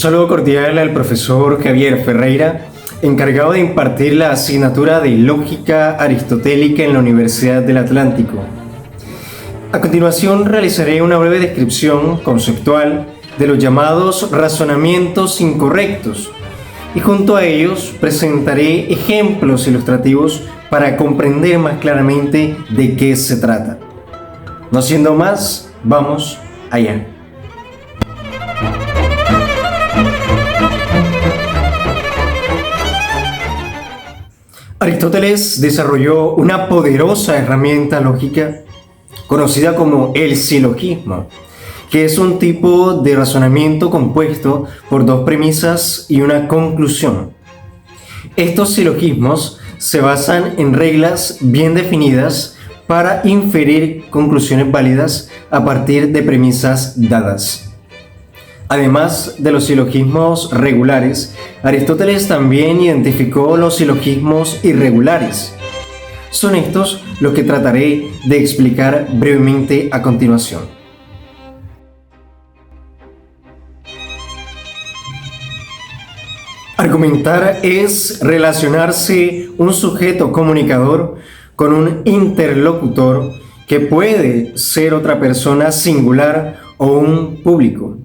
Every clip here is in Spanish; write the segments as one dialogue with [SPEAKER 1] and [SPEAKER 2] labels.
[SPEAKER 1] saludo cordial al profesor Javier Ferreira, encargado de impartir la asignatura de Lógica Aristotélica en la Universidad del Atlántico. A continuación realizaré una breve descripción conceptual de los llamados razonamientos incorrectos y junto a ellos presentaré ejemplos ilustrativos para comprender más claramente de qué se trata. No siendo más, vamos allá. Aristóteles desarrolló una poderosa herramienta lógica conocida como el silogismo, que es un tipo de razonamiento compuesto por dos premisas y una conclusión. Estos silogismos se basan en reglas bien definidas para inferir conclusiones válidas a partir de premisas dadas. Además de los silogismos regulares, Aristóteles también identificó los silogismos irregulares. Son estos los que trataré de explicar brevemente a continuación. Argumentar es relacionarse un sujeto comunicador con un interlocutor que puede ser otra persona singular o un público.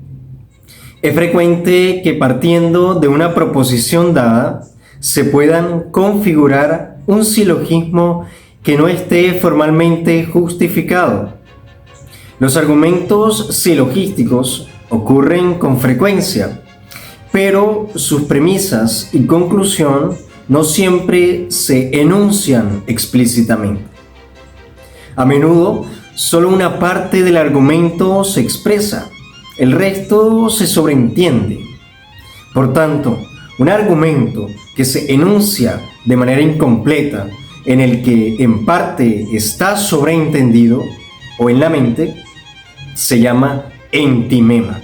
[SPEAKER 1] Es frecuente que partiendo de una proposición dada se puedan configurar un silogismo que no esté formalmente justificado. Los argumentos silogísticos ocurren con frecuencia, pero sus premisas y conclusión no siempre se enuncian explícitamente. A menudo, solo una parte del argumento se expresa. El resto se sobreentiende. Por tanto, un argumento que se enuncia de manera incompleta, en el que en parte está sobreentendido o en la mente, se llama entimema.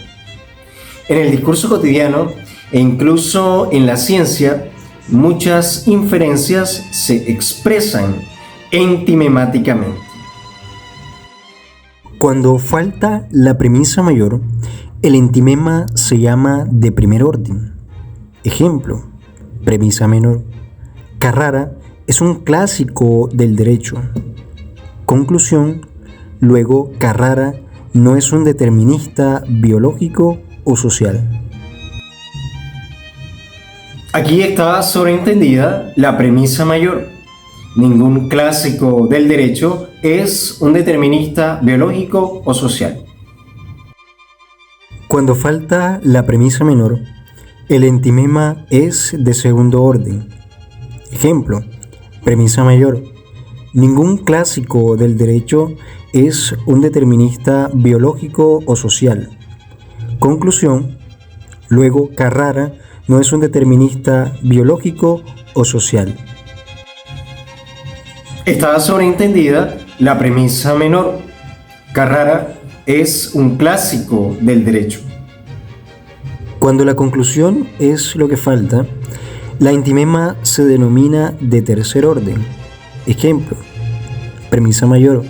[SPEAKER 1] En el discurso cotidiano e incluso en la ciencia, muchas inferencias se expresan entimemáticamente.
[SPEAKER 2] Cuando falta la premisa mayor, el entimema se llama de primer orden. Ejemplo, premisa menor. Carrara es un clásico del derecho. Conclusión, luego Carrara no es un determinista biológico o social.
[SPEAKER 1] Aquí está sobreentendida la premisa mayor. Ningún clásico del derecho es un determinista biológico o social.
[SPEAKER 2] Cuando falta la premisa menor, el entimema es de segundo orden. Ejemplo, premisa mayor. Ningún clásico del derecho es un determinista biológico o social. Conclusión, luego Carrara no es un determinista biológico o social.
[SPEAKER 1] Está sobreentendida la premisa menor. Carrara es un clásico del derecho.
[SPEAKER 2] Cuando la conclusión es lo que falta, la entimema se denomina de tercer orden. Ejemplo, premisa mayor.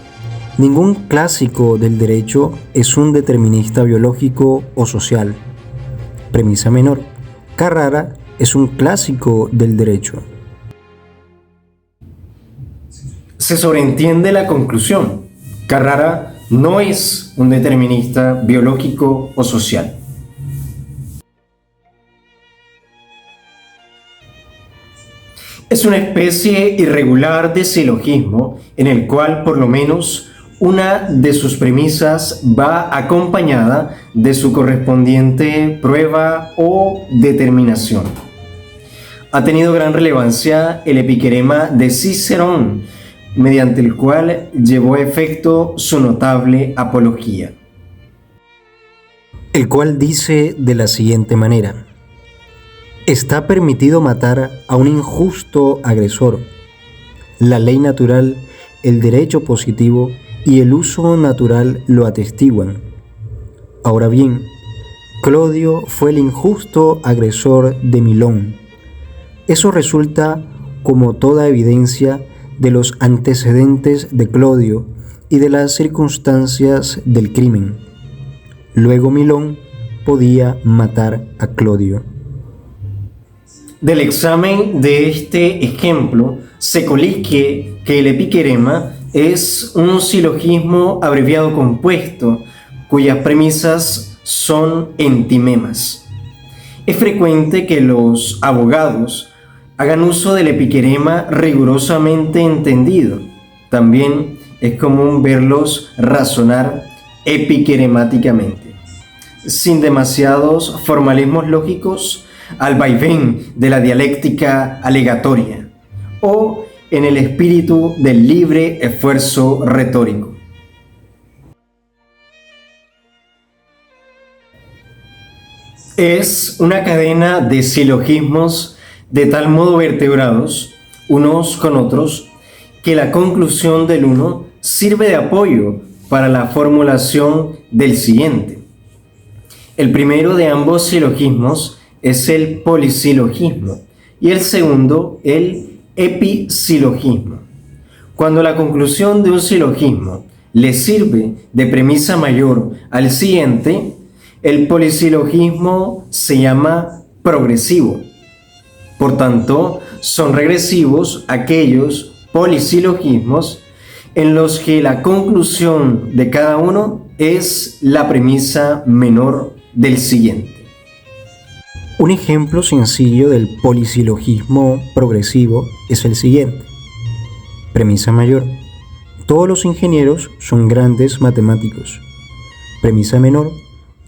[SPEAKER 2] Ningún clásico del derecho es un determinista biológico o social. Premisa menor. Carrara es un clásico del derecho.
[SPEAKER 1] Se sobreentiende la conclusión. Carrara no es un determinista biológico o social. Es una especie irregular de silogismo en el cual por lo menos una de sus premisas va acompañada de su correspondiente prueba o determinación. Ha tenido gran relevancia el epiquerema de Cicerón, mediante el cual llevó a efecto su notable apología.
[SPEAKER 2] El cual dice de la siguiente manera: está permitido matar a un injusto agresor. La ley natural, el derecho positivo y el uso natural lo atestiguan. Ahora bien, Clodio fue el injusto agresor de Milón. Eso resulta como toda evidencia de los antecedentes de Clodio y de las circunstancias del crimen. Luego Milón podía matar a Clodio.
[SPEAKER 1] Del examen de este ejemplo se colige que el epiquerema es un silogismo abreviado compuesto cuyas premisas son entimemas. Es frecuente que los abogados hagan uso del epiquerema rigurosamente entendido. También es común verlos razonar epiqueremáticamente, sin demasiados formalismos lógicos, al vaivén de la dialéctica alegatoria o en el espíritu del libre esfuerzo retórico. Es una cadena de silogismos de tal modo vertebrados unos con otros que la conclusión del uno sirve de apoyo para la formulación del siguiente. El primero de ambos silogismos es el polisilogismo y el segundo el episilogismo. Cuando la conclusión de un silogismo le sirve de premisa mayor al siguiente, el polisilogismo se llama progresivo. Por tanto, son regresivos aquellos polisilogismos en los que la conclusión de cada uno es la premisa menor del siguiente.
[SPEAKER 2] Un ejemplo sencillo del polisilogismo progresivo es el siguiente. Premisa mayor: todos los ingenieros son grandes matemáticos. Premisa menor: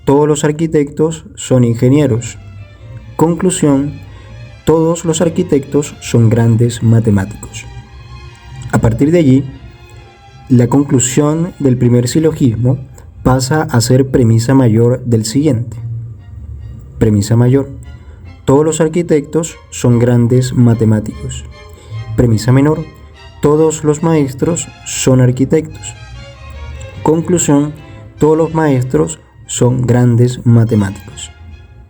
[SPEAKER 2] todos los arquitectos son ingenieros. Conclusión: todos los arquitectos son grandes matemáticos. A partir de allí, la conclusión del primer silogismo pasa a ser premisa mayor del siguiente. Premisa mayor: todos los arquitectos son grandes matemáticos. Premisa menor: todos los maestros son arquitectos. Conclusión: todos los maestros son grandes matemáticos.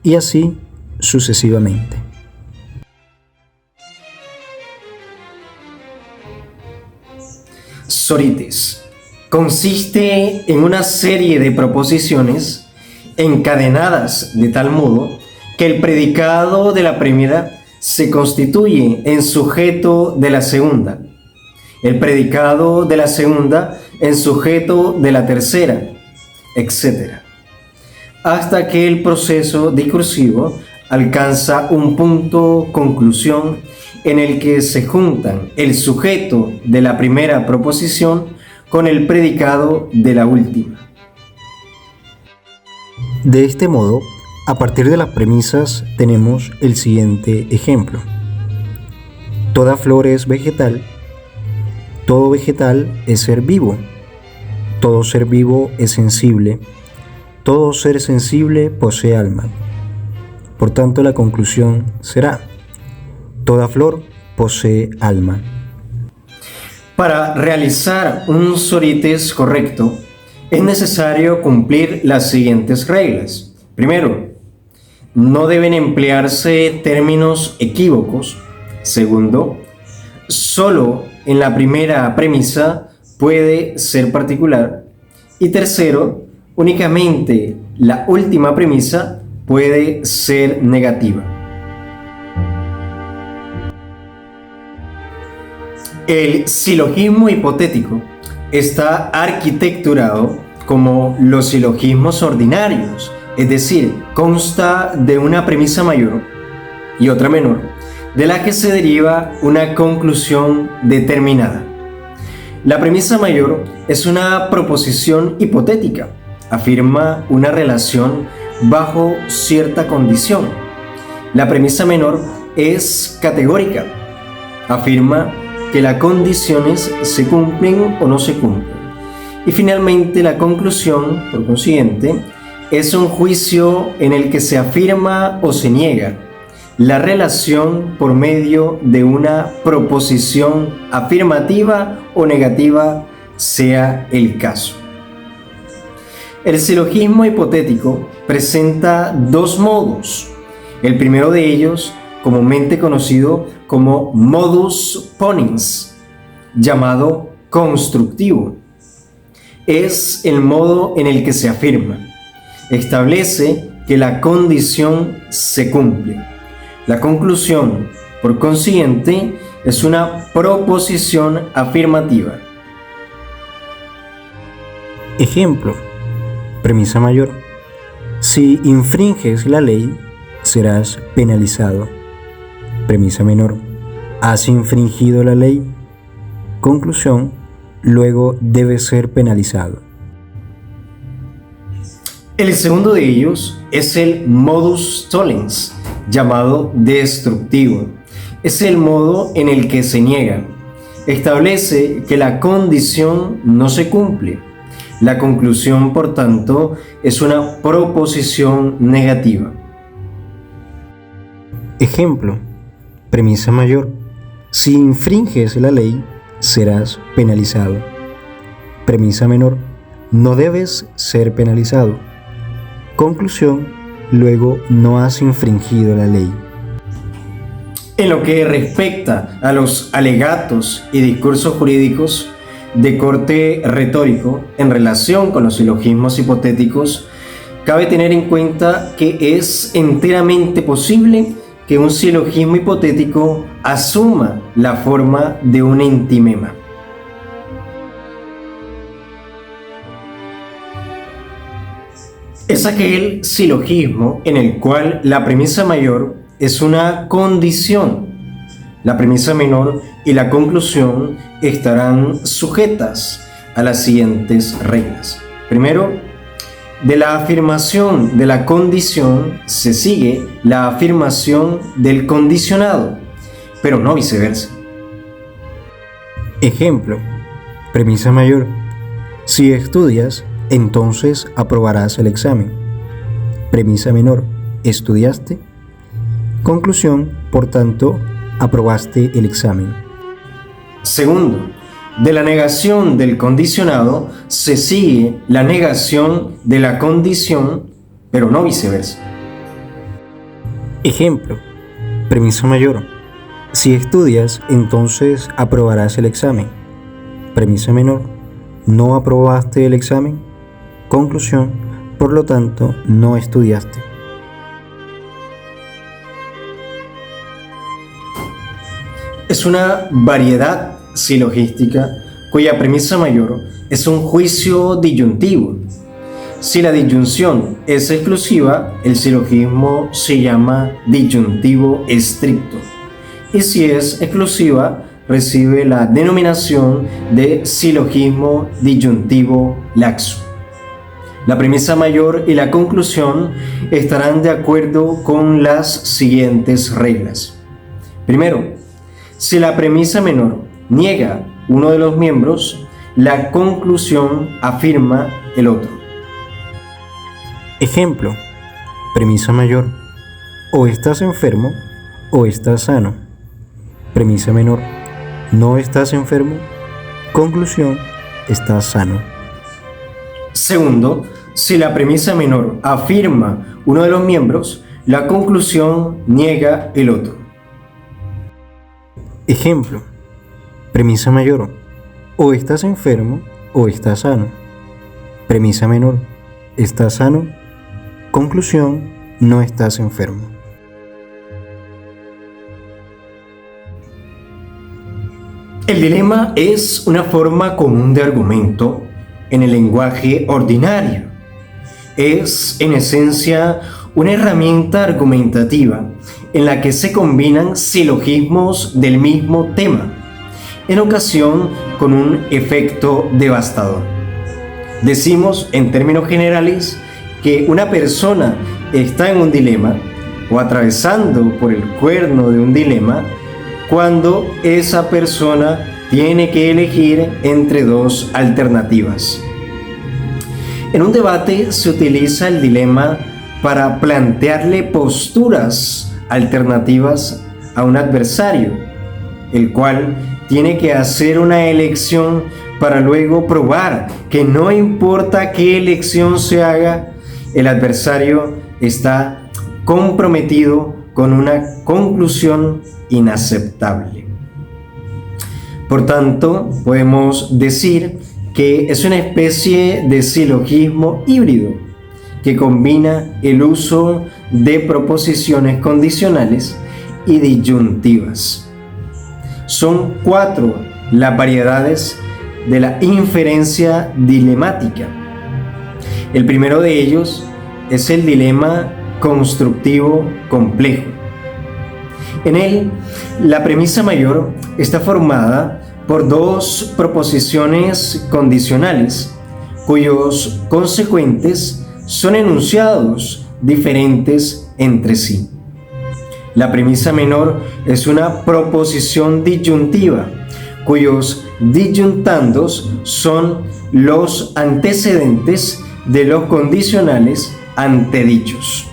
[SPEAKER 2] Y así sucesivamente.
[SPEAKER 1] Sorites consiste en una serie de proposiciones encadenadas de tal modo que el predicado de la primera se constituye en sujeto de la segunda, el predicado de la segunda en sujeto de la tercera, etc., hasta que el proceso discursivo alcanza un punto conclusión en el que se juntan el sujeto de la primera proposición con el predicado de la última.
[SPEAKER 2] De este modo, a partir de las premisas tenemos el siguiente ejemplo. Toda flor es vegetal, todo vegetal es ser vivo, todo ser vivo es sensible, todo ser sensible posee alma. Por tanto, la conclusión será: toda flor posee alma.
[SPEAKER 1] Para realizar un sorites correcto, es necesario cumplir las siguientes reglas. Primero, no deben emplearse términos equívocos. Segundo, solo en la primera premisa puede ser particular. Y tercero, únicamente la última premisa puede ser negativa. El silogismo hipotético está arquitecturado como los silogismos ordinarios, es decir, consta de una premisa mayor y otra menor, de la que se deriva una conclusión determinada. La premisa mayor es una proposición hipotética, afirma una relación bajo cierta condición. La premisa menor es categórica, afirma que las condiciones se cumplen o no se cumplen. Y finalmente la conclusión, por consiguiente, es un juicio en el que se afirma o se niega la relación por medio de una proposición afirmativa o negativa, sea el caso. El silogismo hipotético presenta dos modos. El primero de ellos, comúnmente conocido como modus ponens, llamado constructivo, es el modo en el que se afirma. Establece que la condición se cumple. La conclusión, por consiguiente, es una proposición afirmativa.
[SPEAKER 2] Ejemplo, premisa mayor. Si infringes la ley, serás penalizado. Premisa menor. Has infringido la ley. Conclusión, luego debes ser penalizado.
[SPEAKER 1] El segundo de ellos es el modus tollens, llamado destructivo. Es el modo en el que se niega. Establece que la condición no se cumple. La conclusión, por tanto, es una proposición negativa.
[SPEAKER 2] Ejemplo, premisa mayor. Si infringes la ley, serás penalizado. Premisa menor. No debes ser penalizado. Conclusión, luego no has infringido la ley.
[SPEAKER 1] En lo que respecta a los alegatos y discursos jurídicos de corte retórico en relación con los silogismos hipotéticos, cabe tener en cuenta que es enteramente posible que un silogismo hipotético asuma la forma de un entimema. Es aquel silogismo en el cual la premisa mayor es una condición. La premisa menor y la conclusión estarán sujetas a las siguientes reglas. Primero, de la afirmación de la condición se sigue la afirmación del condicionado, pero no viceversa.
[SPEAKER 2] Ejemplo, premisa mayor. Si estudias, entonces aprobarás el examen. Premisa menor. ¿Estudiaste? Conclusión, por tanto, aprobaste el examen.
[SPEAKER 1] Segundo, de la negación del condicionado se sigue la negación de la condición, pero no viceversa.
[SPEAKER 2] Ejemplo, premisa mayor. Si estudias, entonces aprobarás el examen. Premisa menor. ¿No aprobaste el examen? Conclusión, por lo tanto, no estudiaste.
[SPEAKER 1] Es una variedad silogística cuya premisa mayor es un juicio disyuntivo. Si la disyunción es exclusiva, el silogismo se llama disyuntivo estricto. Y si es exclusiva, recibe la denominación de silogismo disyuntivo laxo. La premisa mayor y la conclusión estarán de acuerdo con las siguientes reglas. Primero, si la premisa menor niega uno de los miembros, la conclusión afirma el otro.
[SPEAKER 2] Ejemplo, premisa mayor. O estás enfermo o estás sano. Premisa menor. No estás enfermo. Conclusión, estás sano.
[SPEAKER 1] Segundo, si la premisa menor afirma uno de los miembros, la conclusión niega el otro.
[SPEAKER 2] Ejemplo, premisa mayor. O estás enfermo o estás sano. Premisa menor. ¿Estás sano? Conclusión, no estás enfermo.
[SPEAKER 1] El dilema es una forma común de argumento en el lenguaje ordinario. Es, en esencia, una herramienta argumentativa en la que se combinan silogismos del mismo tema, en ocasión con un efecto devastador. Decimos, en términos generales, que una persona está en un dilema o atravesando por el cuerno de un dilema cuando esa persona tiene que elegir entre dos alternativas. En un debate se utiliza el dilema para plantearle posturas alternativas a un adversario, el cual tiene que hacer una elección para luego probar que no importa qué elección se haga, el adversario está comprometido con una conclusión inaceptable. Por tanto, podemos decir que es una especie de silogismo híbrido, que combina el uso de proposiciones condicionales y disyuntivas. Son 4 las variedades de la inferencia dilemática. El primero de ellos es el dilema constructivo complejo. En él, la premisa mayor está formada por 2 proposiciones condicionales, cuyos consecuentes son enunciados diferentes entre sí. La premisa menor es una proposición disyuntiva, cuyos disyuntandos son los antecedentes de los condicionales antedichos.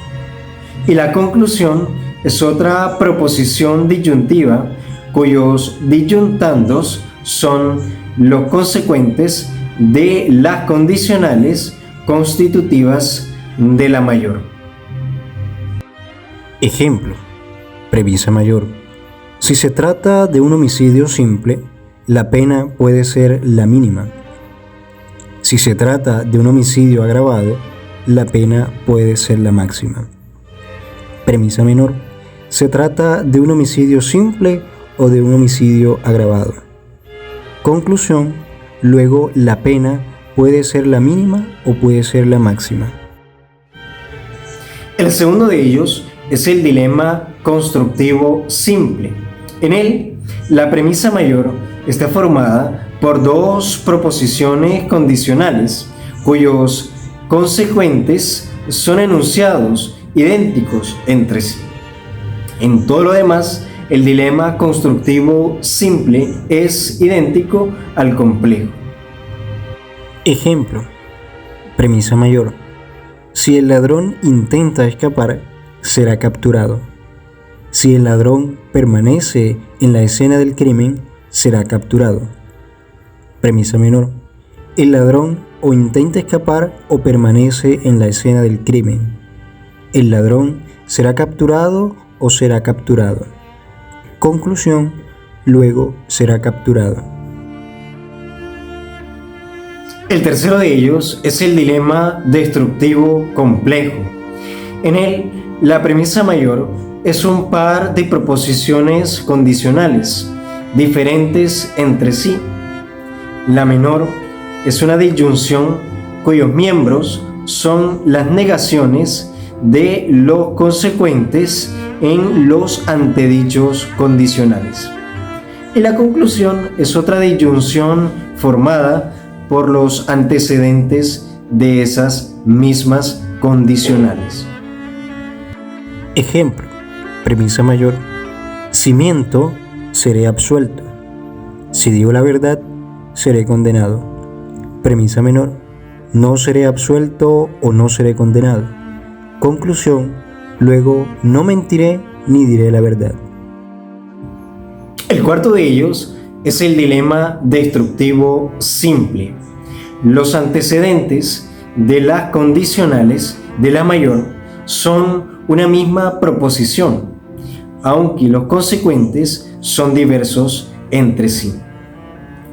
[SPEAKER 1] Y la conclusión es otra proposición disyuntiva, cuyos disyuntandos son los consecuentes de las condicionales constitutivas de la mayor.
[SPEAKER 2] Ejemplo. Premisa mayor. Si se trata de un homicidio simple, la pena puede ser la mínima. Si se trata de un homicidio agravado, la pena puede ser la máxima. Premisa menor. Se trata de un homicidio simple o de un homicidio agravado. Conclusión. Luego, la pena puede ser la mínima o puede ser la máxima.
[SPEAKER 1] El segundo de ellos es el dilema constructivo simple. En él, la premisa mayor está formada por 2 proposiciones condicionales, cuyos consecuentes son enunciados idénticos entre sí. En todo lo demás, el dilema constructivo simple es idéntico al complejo.
[SPEAKER 2] Ejemplo. Premisa mayor. Si el ladrón intenta escapar, será capturado. Si el ladrón permanece en la escena del crimen, será capturado. Premisa menor. El ladrón o intenta escapar o permanece en la escena del crimen. El ladrón será capturado o será capturado. Conclusión. Luego será capturado.
[SPEAKER 1] El tercero de ellos es el dilema destructivo complejo. En él, la premisa mayor es un par de proposiciones condicionales, diferentes entre sí. La menor es una disyunción cuyos miembros son las negaciones de los consecuentes en los antedichos condicionales. Y la conclusión es otra disyunción formada por los antecedentes de esas mismas condicionales.
[SPEAKER 2] Ejemplo. Premisa mayor. Si miento, seré absuelto. Si digo la verdad, seré condenado. Premisa menor. No seré absuelto o no seré condenado. Conclusión. Luego no mentiré ni diré la verdad.
[SPEAKER 1] El cuarto de ellos es el dilema destructivo simple. Los antecedentes de las condicionales de la mayor son una misma proposición, aunque los consecuentes son diversos entre sí.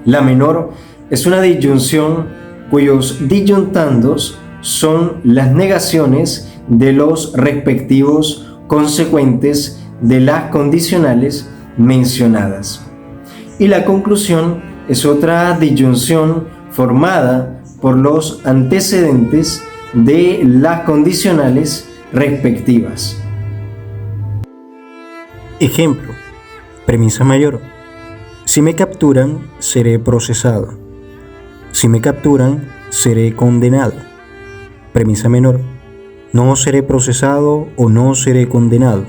[SPEAKER 1] La menor es una disyunción cuyos disyuntandos son las negaciones de los respectivos consecuentes de las condicionales mencionadas. Y la conclusión es otra disyunción formada por los antecedentes de las condicionales respectivas.
[SPEAKER 2] Ejemplo. Premisa mayor. Si me capturan, seré procesado. Si me capturan, seré condenado. Premisa menor. No seré procesado o no seré condenado.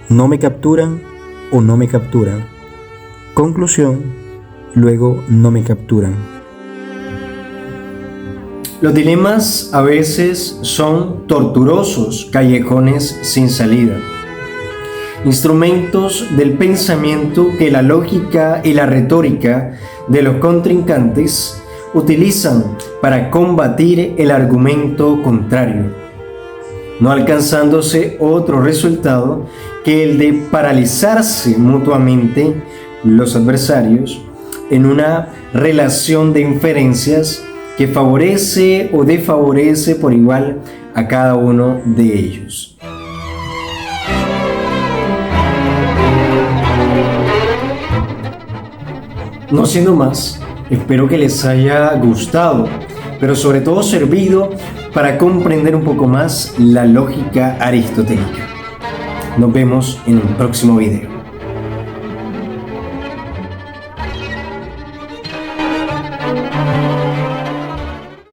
[SPEAKER 2] No me capturan o no me capturan. Conclusión. Luego no me capturan.
[SPEAKER 1] Los dilemas a veces son torturosos callejones sin salida, instrumentos del pensamiento que la lógica y la retórica de los contrincantes utilizan para combatir el argumento contrario, no alcanzándose otro resultado que el de paralizarse mutuamente los adversarios en una relación de inferencias que favorece o desfavorece por igual a cada uno de ellos. No siendo más, espero que les haya gustado, pero sobre todo servido para comprender un poco más la lógica aristotélica. Nos vemos en un próximo video.